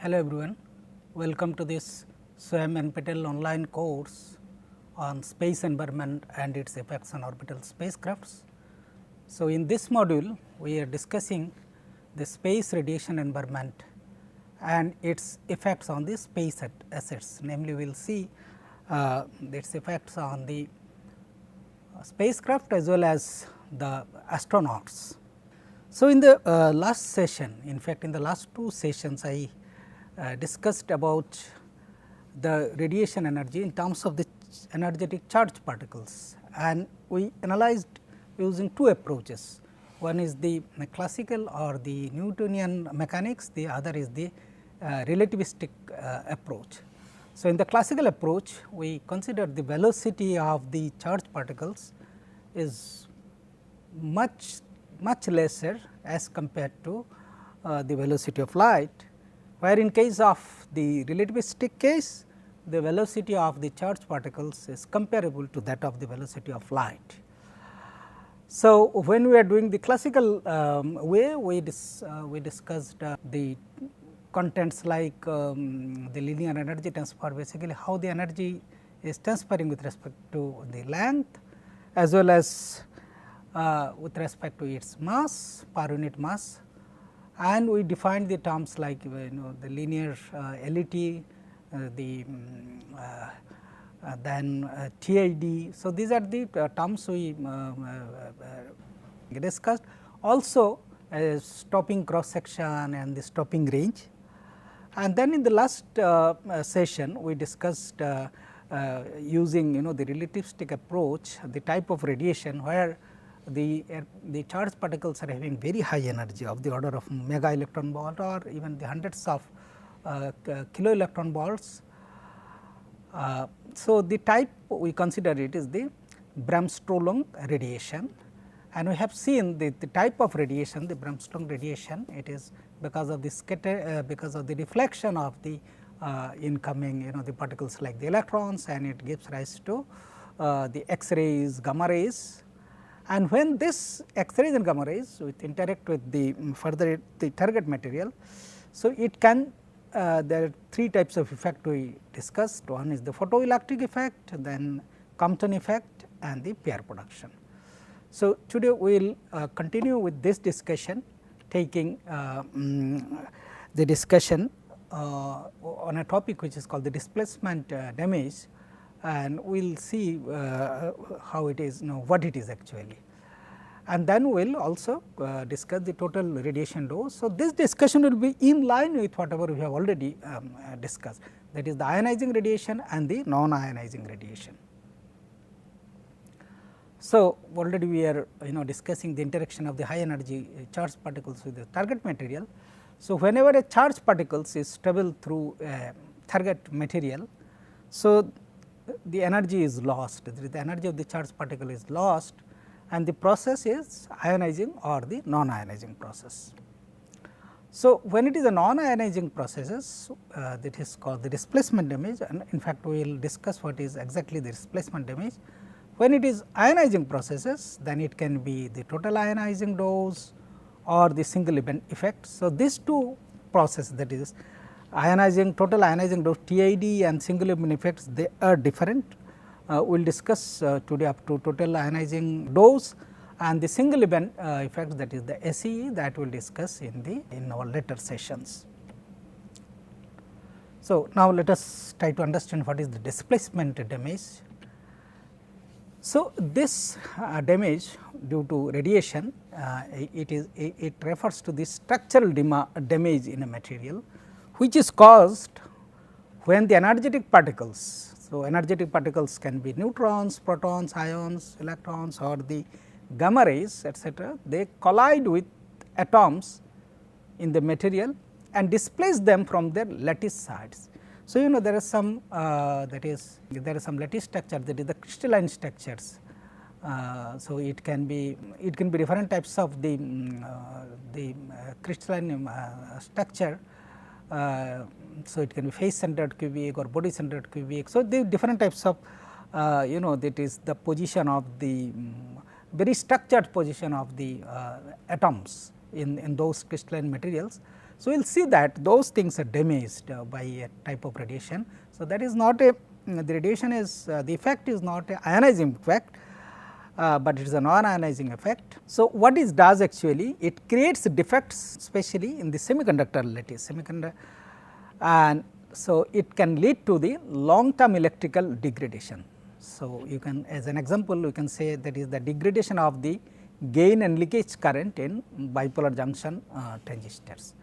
Hello everyone, welcome to this KANPUR-NPTEL online course on space environment and its effects on orbital spacecrafts. So, in this module we are discussing the space radiation environment and its effects on the space assets, namely we will see its effects on the spacecraft as well as the astronauts. So, in the last session, in fact, in the last two sessions I discussed about the radiation energy in terms of the energetic charged particles, and we analyzed using two approaches. One is the classical or the Newtonian mechanics, the other is the relativistic approach. So, in the classical approach we considered the velocity of the charged particles is much lesser as compared to the velocity of light, where in case of the relativistic case the velocity of the charged particles is comparable to that of the velocity of light. So, when we are doing the classical way, we discussed the contents like the linear energy transfer, basically how the energy is transferring with respect to the length as well as with respect to its mass, per unit mass, and we defined the terms like the linear LET, then TID. So, these are the terms we discussed. Also stopping cross section and the stopping range, and then in the last session we discussed using the relativistic approach, the type of radiation where the charged particles are having very high energy of the order of mega electron volt or even the hundreds of kilo electron volts. So, the type we consider it is the Bremsstrahlung radiation, and we have seen the type of radiation, the Bremsstrahlung radiation, it is because of the because of the deflection of the incoming the particles like the electrons, and it gives rise to the X-rays, gamma rays. And when this X-rays and gamma rays with interact with the further the target material, so it can there are three types of effect we discussed. One is the photoelectric effect, then Compton effect and the pair production. So, today we will continue with this discussion, taking the discussion on a topic which is called the displacement damage, and we will see how it is, what it is actually, and then we will also discuss the total radiation dose. So, this discussion will be in line with whatever we have already discussed, that is the ionizing radiation and the non-ionizing radiation. So, already we are discussing the interaction of the high energy charged particles with the target material. So, whenever a charged particles is travel through a target material, so the energy is lost, the energy of the charged particle is lost, and the process is ionizing or the non-ionizing process. So, when it is a non-ionizing processes, that is called the displacement damage, and in fact, we will discuss what is exactly the displacement damage. When it is ionizing processes, then it can be the total ionizing dose or the single event effect. So, these two processes, that is ionizing, total ionizing dose TID and single event effects, they are different. We will discuss today up to total ionizing dose and the single event effects, that is the SEE, that we will discuss in our later sessions. So, now let us try to understand what is the displacement damage. So, this damage due to radiation, it refers to the structural damage in a material, which is caused when the energetic particles. So, energetic particles can be neutrons, protons, ions, electrons or the gamma rays etcetera. They collide with atoms in the material and displace them from their lattice sides. So, there is some there is some lattice structure, that is the crystalline structures. So, it can be different types of the crystalline structure. So, it can be face centered cubic or body centered cubic. So, the different types of that is the position of the very structured position of the atoms in those crystalline materials. So, we will see that those things are damaged by a type of radiation. So, that is not a the radiation is the effect is not a ionizing effect, but it is a non-ionizing effect. So, what it does actually, it creates defects especially in the semiconductor lattice and so it can lead to the long term electrical degradation. So, you can, as an example, you can say that is the degradation of the gain and leakage current in bipolar junction transistors.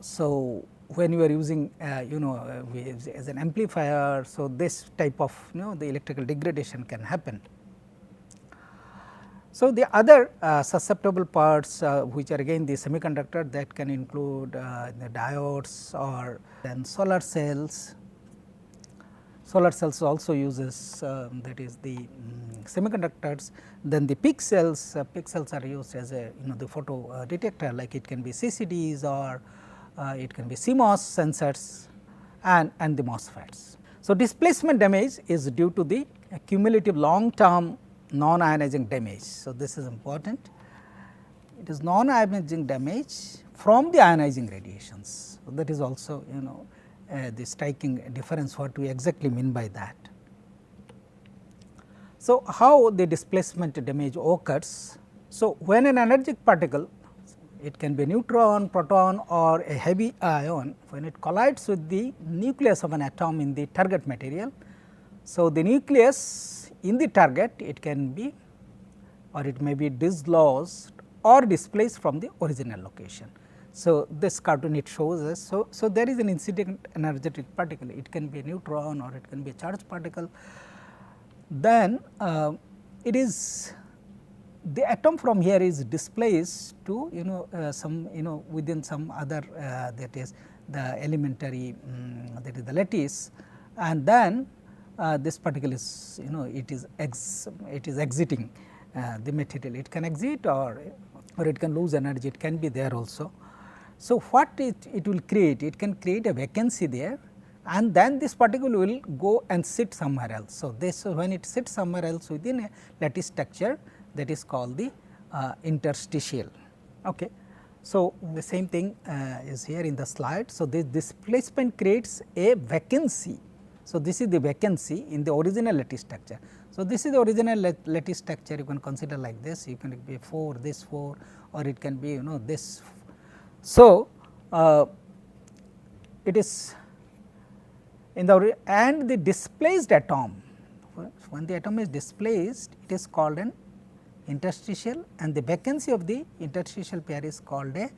So, when you are using as an amplifier, so this type of the electrical degradation can happen. So, the other susceptible parts which are again the semiconductor, that can include the diodes or then solar cells. Solar cells also uses that is the semiconductors. Then the pixels are used as a the photo detector, like it can be CCDs or it can be CMOS sensors and the MOSFETs. So, displacement damage is due to the cumulative long term non-ionizing damage. So, this is important. It is non-ionizing damage from the ionizing radiations. So, that is also the striking difference what we exactly mean by that. So, how the displacement damage occurs? So, when an energetic particle, it can be a neutron, proton or a heavy ion, when it collides with the nucleus of an atom in the target material. So, the nucleus in the target, it can be or it may be dislodged or displaced from the original location. So, this cartoon it shows us. So, there is an incident energetic particle, it can be a neutron or it can be a charged particle. Then it is the atom from here is displaced to some within some other that is the elementary that is the lattice, and then this particle is it is exiting the material. It can exit or it can lose energy, it can be there also. So, what it will create? It can create a vacancy there, and then this particle will go and sit somewhere else. So, this when it sits somewhere else within a lattice structure, that is called the interstitial. Okay. So, the same thing is here in the slide. So, this displacement creates a vacancy. So, this is the vacancy in the original lattice structure. So, this is the original lattice structure, you can consider like this, you can be 4, this 4 or it can be this. So, it is in the and the displaced atom, when the atom is displaced, it is called an interstitial, and the vacancy of the interstitial pair is called it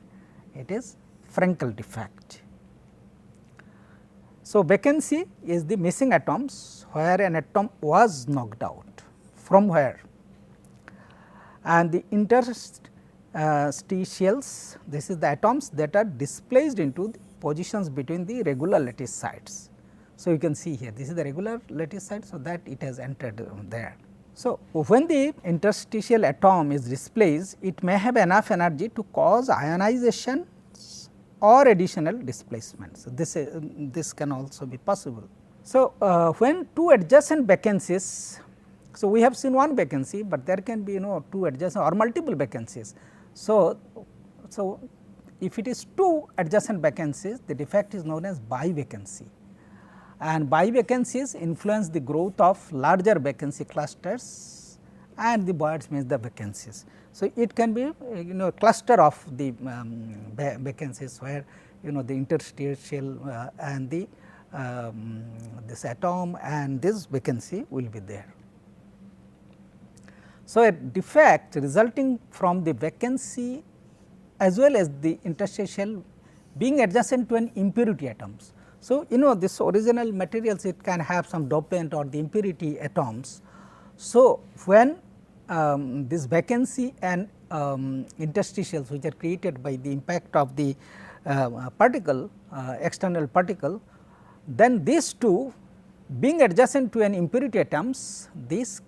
is Frankel defect. So, vacancy is the missing atoms where an atom was knocked out, from where, and the interstitials, this is the atoms that are displaced into the positions between the regular lattice sites. So, you can see here this is the regular lattice site. So, that it has entered there. So, when the interstitial atom is displaced, it may have enough energy to cause ionization or additional displacement. So, this can also be possible. So, when two adjacent vacancies, so we have seen one vacancy, but there can be two adjacent or multiple vacancies. So, if it is two adjacent vacancies, the defect is known as bivacancy, and bivacancies influence the growth of larger vacancy clusters, and the voids means the vacancies. So, it can be a cluster of the vacancies where the interstitial and the this atom and this vacancy will be there. So, a defect resulting from the vacancy as well as the interstitial being adjacent to an impurity atoms. So, this original materials, it can have some dopant or the impurity atoms. So, when this vacancy and interstitials which are created by the impact of the particle, external particle, then these two being adjacent to an impurity atoms, this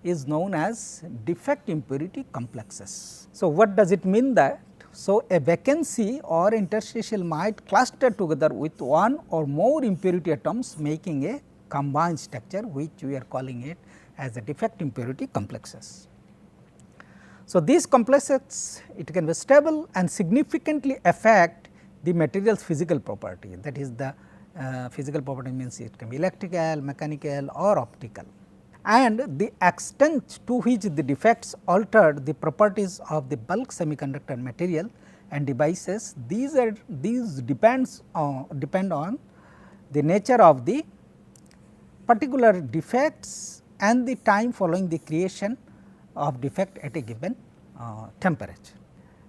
is known as defect impurity complexes. So, what does it mean that? So, a vacancy or interstitial might cluster together with one or more impurity atoms, making a combined structure, which we are calling it as a defect impurity complexes. So, these complexes, it can be stable and significantly affect the material's physical property, that is the physical property means it can be electrical, mechanical or optical, and the extent to which the defects altered the properties of the bulk semiconductor material and devices. These depend on the nature of the particular defects and the time following the creation of defect at a given temperature.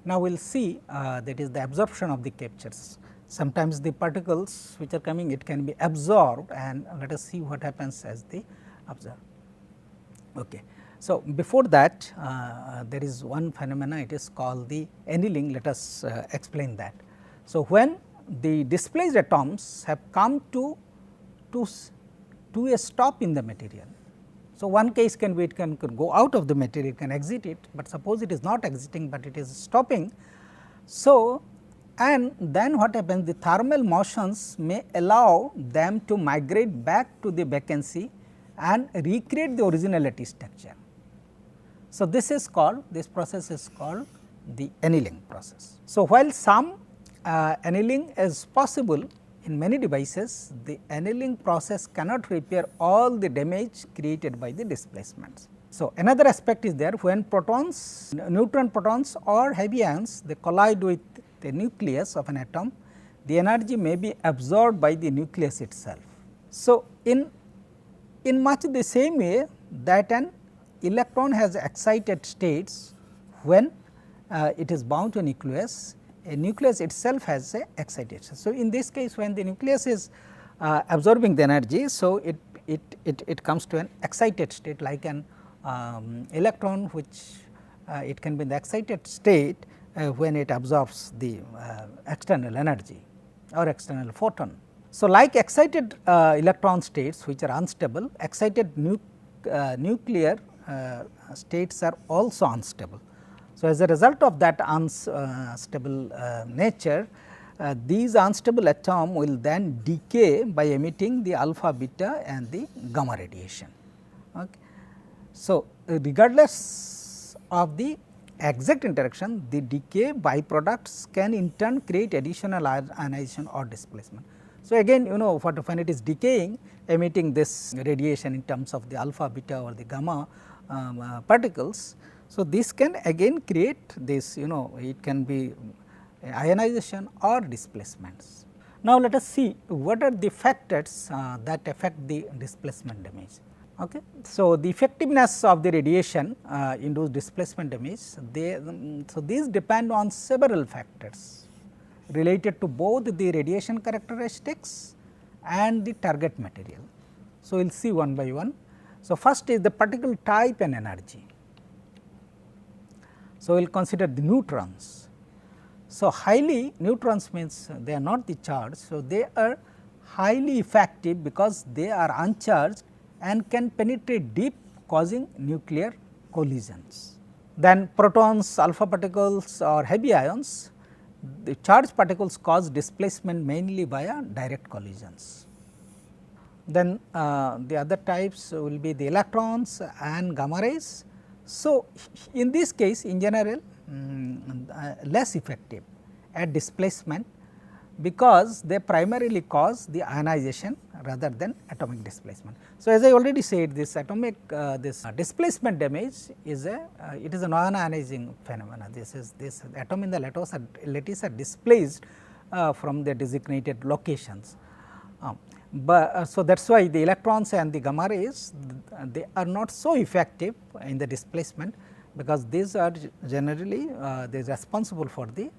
Now, we will see that is the absorption of the captures. Sometimes the particles which are coming, it can be absorbed, and let us see what happens as they absorb. Okay. So, before that there is one phenomena, it is called the annealing. Let us explain that. So, when the displaced atoms have come to a stop in the material. So, one case can be it can go out of the material, it can exit it, but suppose it is not exiting, but it is stopping. So, and then what happens, the thermal motions may allow them to migrate back to the vacancy and recreate the original lattice structure. So, this process is called the annealing process. So, while some annealing is possible in many devices, the annealing process cannot repair all the damage created by the displacements. So, another aspect is there, when protons, neutron protons or heavy ions, they collide with the nucleus of an atom, the energy may be absorbed by the nucleus itself. So, in much the same way that an electron has excited states when it is bound to a nucleus itself has a excitation. So, in this case, when the nucleus is absorbing the energy, so it comes to an excited state, like an electron, which it can be in the excited state when it absorbs the external energy or external photon. So, like excited electron states which are unstable, excited nuclear states are also unstable. So, as a result of that unstable nature, these unstable atom will then decay by emitting the alpha, beta and the gamma radiation. Okay. So, regardless of the exact interaction, the decay byproducts can in turn create additional ionization or displacement. So, again when it is decaying, emitting this radiation in terms of the alpha, beta or the gamma particles. So, this can again create this it can be ionization or displacements. Now, let us see what are the factors that affect the displacement damage. Okay. So, the effectiveness of the radiation induced displacement damage, so these depend on several factors related to both the radiation characteristics and the target material. So, we will see one by one. So, first is the particle type and energy. So, we will consider the neutrons. So, neutrons means they are not the charged. So, they are highly effective because they are uncharged and can penetrate deep, causing nuclear collisions. Then protons, alpha particles or heavy ions, the charged particles cause displacement mainly via direct collisions. Then the other types will be the electrons and gamma rays. So, in this case in general less effective at displacement, because they primarily cause the ionization rather than atomic displacement. So, as I already said, this atomic displacement damage is it is a non-ionizing phenomena. This atom in the lattice are displaced from the designated locations. So, that is why the electrons and the gamma rays, they are not so effective in the displacement, because these are generally they are responsible for the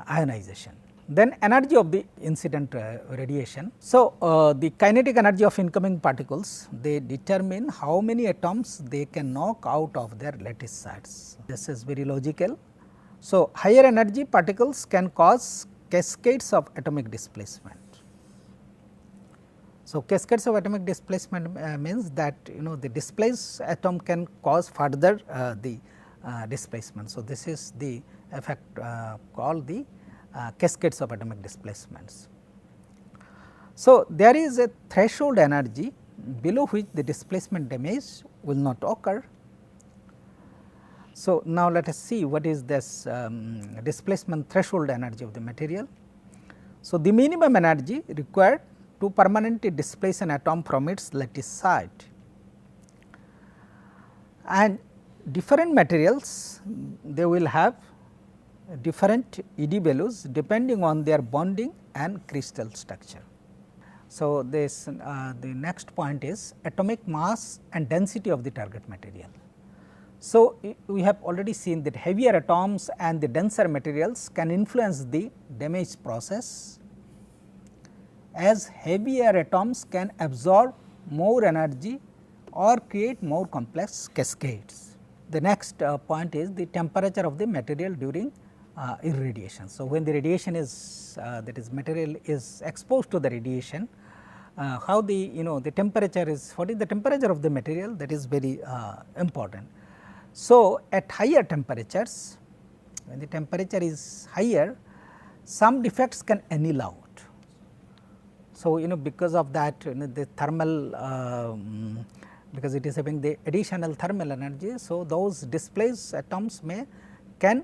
ionization. Then energy of the incident radiation. So, the kinetic energy of incoming particles, they determine how many atoms they can knock out of their lattice sites. This is very logical. So, higher energy particles can cause cascades of atomic displacement. So, cascades of atomic displacement means that the displaced atom can cause further the displacement. So, this is the effect called the cascades of atomic displacements. So, there is a threshold energy below which the displacement damage will not occur. So, now let us see what is this displacement threshold energy of the material. So, the minimum energy required to permanently displace an atom from its lattice site, and different materials they will have different ED values depending on their bonding and crystal structure. So, this the next point is atomic mass and density of the target material. So, we have already seen that heavier atoms and the denser materials can influence the damage process, as heavier atoms can absorb more energy or create more complex cascades. The next point is the temperature of the material during irradiation. So, when the radiation is that is material is exposed to the radiation, how the the temperature is, what is the temperature of the material, that is very important. So, at higher temperatures, when the temperature is higher, some defects can anneal out. So, because of that the thermal because it is having the additional thermal energy. So, those displaced atoms can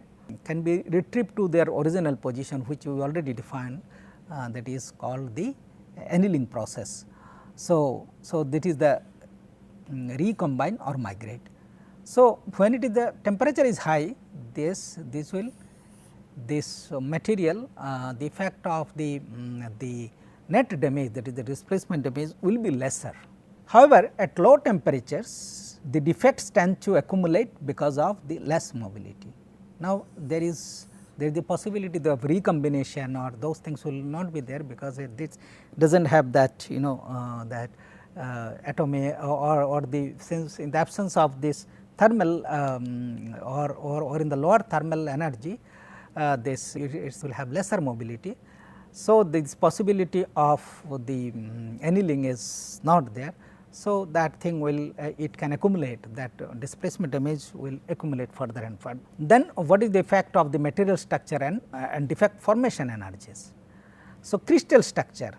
be retrieved to their original position, which we already defined, that is called the annealing process. So, that is the recombine or migrate. So, when it is the temperature is high, this material the effect of the net damage, that is the displacement damage, will be lesser. However, at low temperatures the defects tend to accumulate because of the less mobility. Now, there is the possibility of recombination, or those things will not be there, because this does not have that that atomic or the, since in the absence of this thermal or in the lower thermal energy, this it will have lesser mobility. So, this possibility of the annealing is not there. So, that thing will it can accumulate, that displacement damage will accumulate further and further. Then what is the effect of the material structure and defect formation energies? So, crystal structure,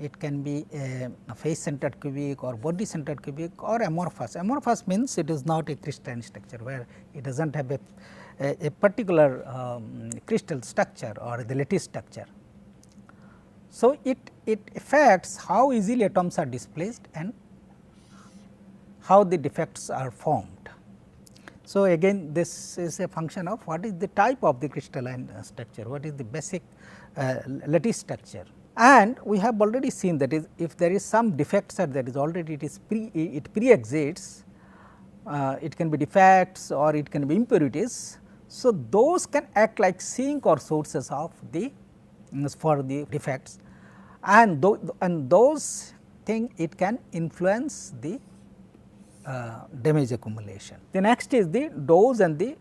it can be a face centered cubic or body centered cubic or amorphous. Amorphous means it is not a crystalline structure, where it does not have a particular crystal structure or the lattice structure. So, it affects how easily atoms are displaced and how the defects are formed. So, again this is a function of what is the type of the crystalline structure, what is the basic lattice structure. And we have already seen that is, if there is some defects that is already it pre-exists, it can be defects or it can be impurities. So, those can act like sink or sources of the for the defects, and those thing it can influence the damage accumulation. The next is the dose and the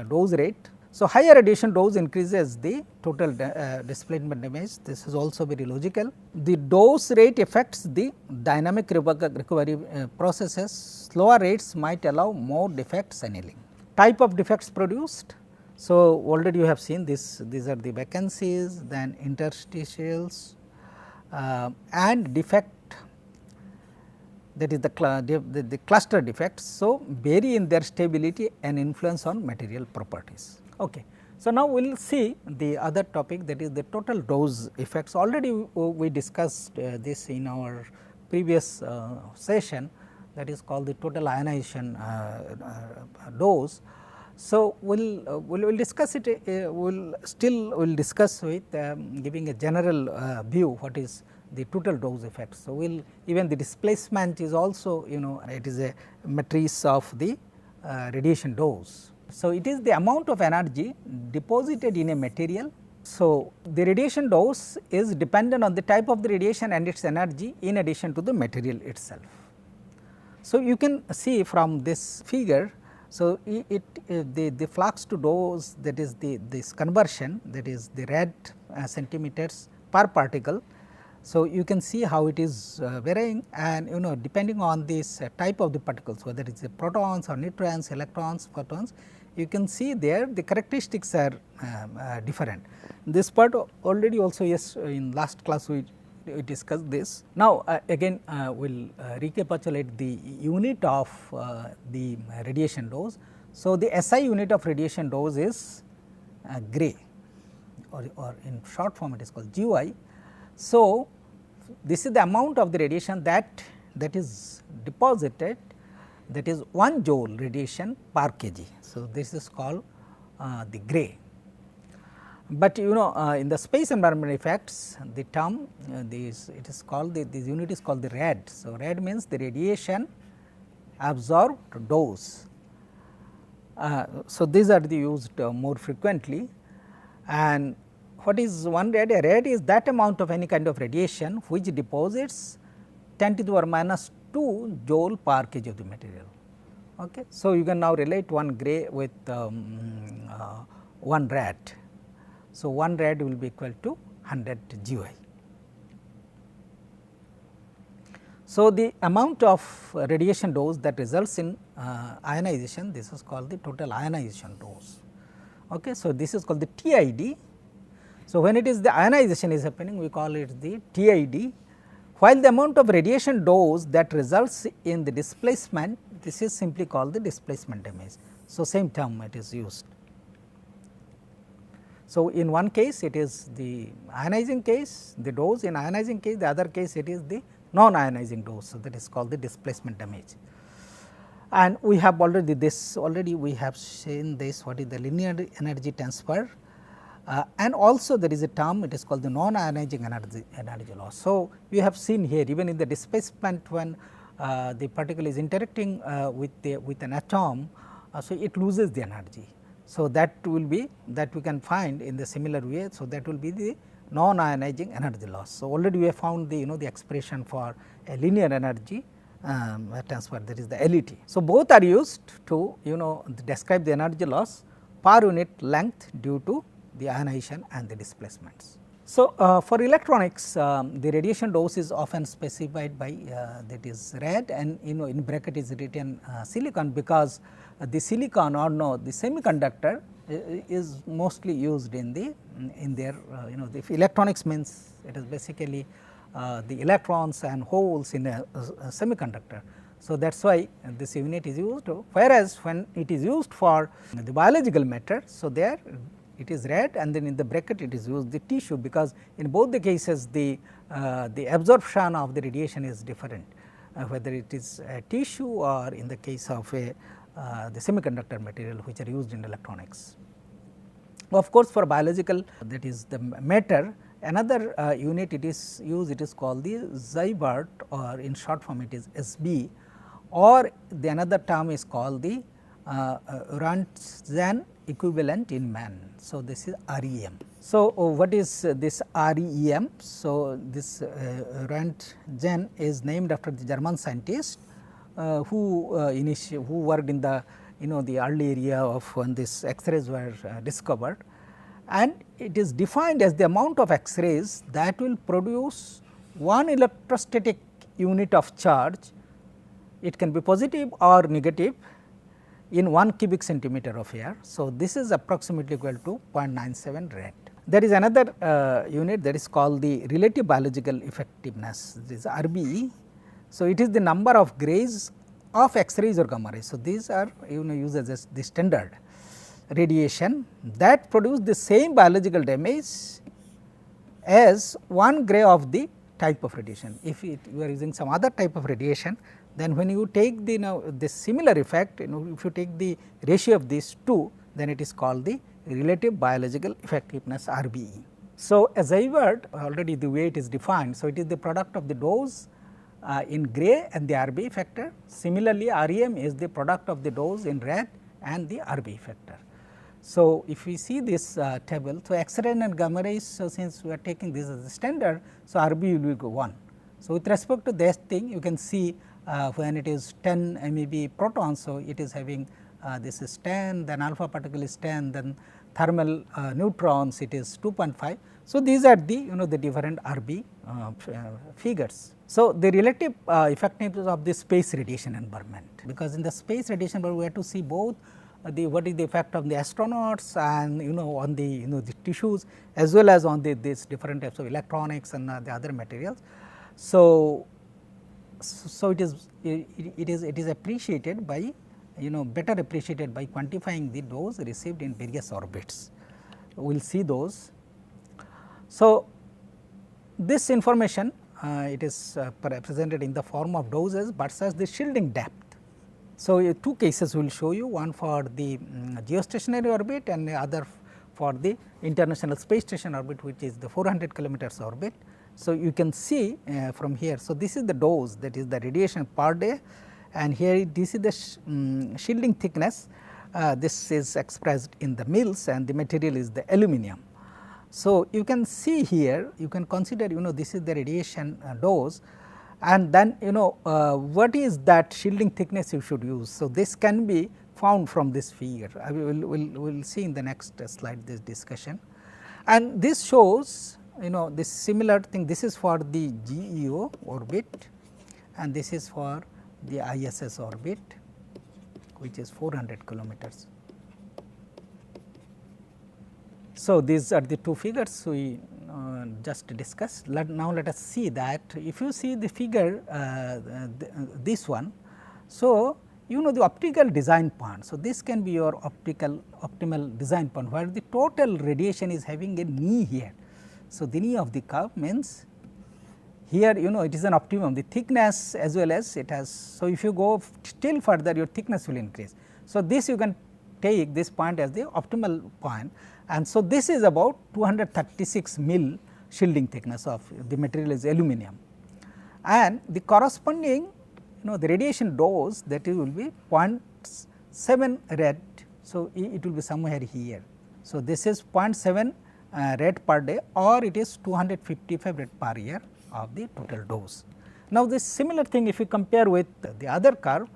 dose rate. So, higher radiation dose increases the total displacement damage. This is also very logical. The dose rate affects the dynamic recovery processes. Slower rates might allow more defects annealing. Type of defects produced. So, already you have seen this, these are the vacancies, then interstitials and defect, that is the cluster defects. So, vary in their stability and influence on material properties. Okay. So, now we will see the other topic, that is the total dose effects. Already we discussed this in our previous session, that is called the total ionization dose. So, we will discuss it, we will discuss with giving a general view what is the total dose effect. So, we will even the displacement is also it is a matrix of the radiation dose. So, it is the amount of energy deposited in a material. So, the radiation dose is dependent on the type of the radiation and its energy in addition to the material itself. So, you can see from this figure. So, the flux to dose, that is this conversion, that is the rad centimeters per particle. So, you can see how it is varying, and depending on this type of the particles, whether it is protons or neutrons, electrons, photons, you can see there the characteristics are different. This part already also, yes, in last class we discussed this. Now, again we will recapitulate the unit of the radiation dose. So, the SI unit of radiation dose is gray. or in short form it is called GY. So, this is the amount of the radiation that is deposited, that is 1 joule radiation per kg. So, this is called the gray. But in the space environment effects, the term this unit is called the rad. So, rad means the radiation absorbed dose. So, these are used more frequently. And what is 1 rad? A rad is that amount of any kind of radiation which deposits 10 to the power minus 2 joule per kg of the material. Okay. So, you can now relate 1 gray with 1 rad. So, 1 rad will be equal to 100 GY. So, the amount of radiation dose that results in ionization, this is called the total ionization dose. Okay. So, this is called the TID. So, when it is the ionization is happening, we call it the TID, while the amount of radiation dose that results in the displacement, this is simply called the displacement damage. So, same term it is used. So, in one case it is the ionizing case, the dose, in ionizing case, the other case it is the non-ionizing dose. So, that is called the displacement damage. And we have already we have seen this, what is the linear energy transfer, and also there is a term, it is called the non-ionizing energy loss. So, we have seen here even in the displacement when the particle is interacting with an atom, so it loses the energy. So, that will be that we can find in the similar way. So, that will be the non-ionizing energy loss. So, already we have found the the expression for a linear energy transfer, that is the LET. So, both are used to describe the energy loss per unit length due to the ionization and the displacements. So, for electronics the radiation dose is often specified by that is rad, and in bracket is written silicon, because the silicon or the semiconductor is mostly used in their if electronics means it is basically the electrons and holes in a semiconductor. So, that is why this unit is used, whereas when it is used for the biological matter, so there it is rad, and then in the bracket it is used the tissue, because in both the cases the absorption of the radiation is different, whether it is a tissue or in the case of the semiconductor material which are used in electronics. Of course, for biological, that is the matter, another unit it is used, it is called the Seibert, or in short form it is SB, or the another term is called the Röntgen equivalent in man. So, this is REM. So, what is this REM? So, this Röntgen is named after the German scientist who worked in the the early area of when this X-rays were discovered, and it is defined as the amount of X-rays that will produce 1 electrostatic unit of charge. It can be positive or negative in 1 cubic centimeter of air. So, this is approximately equal to 0.97 rad. There is another unit that is called the relative biological effectiveness, this is RBE. So, it is the number of grays of X-rays or gamma rays. So, these are used as the standard radiation that produce the same biological damage as 1 gray of the type of radiation. If you are using some other type of radiation, then when you take the similar effect, if you take the ratio of these two, then it is called the relative biological effectiveness RBE. So, as I word already the way it is defined. So, it is the product of the dose in gray and the RBE factor. Similarly, REM is the product of the dose in red and the RBE factor. So, if we see this table, so X-ray and gamma rays, so since we are taking this as a standard, so RBE will be 1. So, with respect to this thing, you can see when it is 10 MeV protons, so it is having this is 10, then alpha particle is 10, then thermal neutrons it is 2.5. So, these are the the different RBE figures. So, the relative effectiveness of the space radiation environment, because in the space radiation environment we have to see both what is the effect of the astronauts and on the the tissues, as well as on these different types of electronics and the other materials. So, it is appreciated by better appreciated by quantifying the dose received in various orbits. We will see those. So, this information it is presented in the form of doses versus the shielding depth. So, two cases we will show you, one for the geostationary orbit and the other for the International Space Station orbit, which is the 400 kilometers orbit. So, you can see from here. So, this is the dose, that is the radiation per day, and here this is the shielding thickness. This is expressed in the mils and the material is the aluminum. So, you can see here, you can consider this is the radiation dose, and then what is that shielding thickness you should use. So, this can be found from this figure. I will see in the next slide this discussion, and this shows this similar thing. This is for the GEO orbit and this is for the ISS orbit, which is 400 kilometers. So, these are the two figures we just discussed. Now, let us see that if you see the figure this one. So, the optical design point. So, this can be your optimal design point, where the total radiation is having a knee here. So, the knee of the curve means here it is an optimum, the thickness as well as it has. So, if you go still further, your thickness will increase. So, this you can take this point as the optimal point, and so this is about 236 mil shielding thickness of the material is aluminum, and the corresponding the radiation dose, that will be 0.7 rad. So, it will be somewhere here. So, this is 0.7 rad per day, or it is 255 rad per year of the total dose. Now, this similar thing if you compare with the other curve.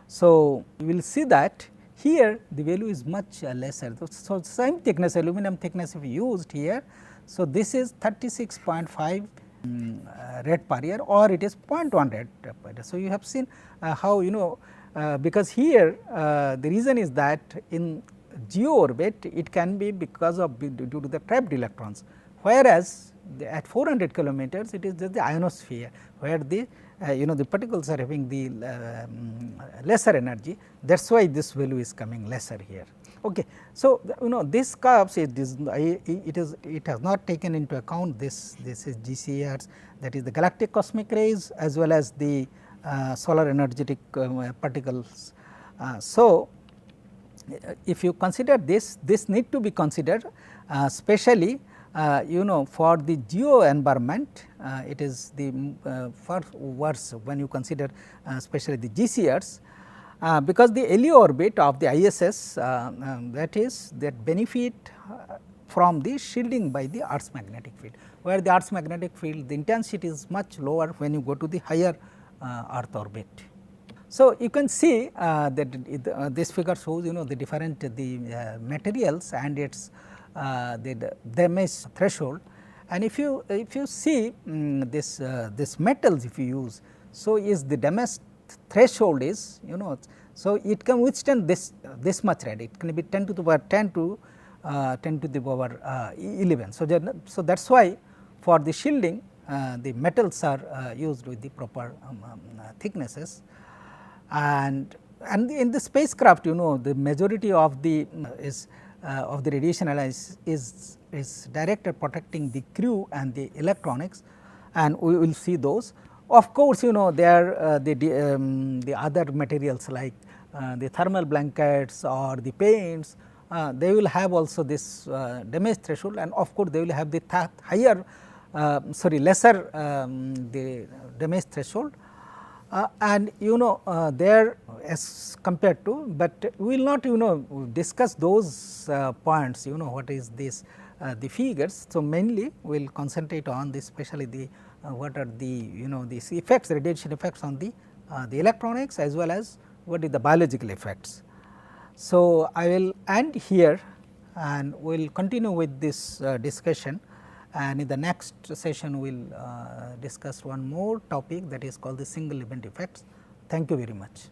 So, you will see that here the value is much lesser. So, same thickness, aluminum thickness if used here. So, this is 36.5 rad per year, or it is 0.1 rad per year. So, you have seen how because here the reason is that in geo orbit it can be because of due to the trapped electrons, whereas at 400 kilometers it is just the ionosphere, where the the particles are having the lesser energy. That is why this value is coming lesser here. Okay. So, this curves it has not taken into account this is GCRs, that is the galactic cosmic rays as well as the solar energetic particles. So, if you consider this need to be considered especially for the geo environment. It is the far worse when you consider especially the GCRs, because the LEO orbit of the ISS that benefit from the shielding by the Earth's magnetic field, where the Earth's magnetic field the intensity is much lower when you go to the higher Earth orbit. So, you can see that this figure shows the different materials and its the damage threshold, and if you see this metals if you use. So, is the damage threshold is so it can withstand this much rad, it can be 10 to the power 10 to 10 to the power 11. So, that is why for the shielding the metals are used with the proper thicknesses, and in the spacecraft the majority of the of the radiation analysis is directed protecting the crew and the electronics, and we will see those. Of course, there are the other materials like the thermal blankets or the paints, they will have also this damage threshold, and of course, they will have the higher lesser the damage threshold, and there as compared to, but we will not discuss those points what is this the figures. So, mainly we will concentrate on this, especially the what are the these effects, radiation effects on the electronics as well as what is the biological effects. So, I will end here and we will continue with this discussion, and in the next session we will discuss one more topic, that is called the single event effects. Thank you very much.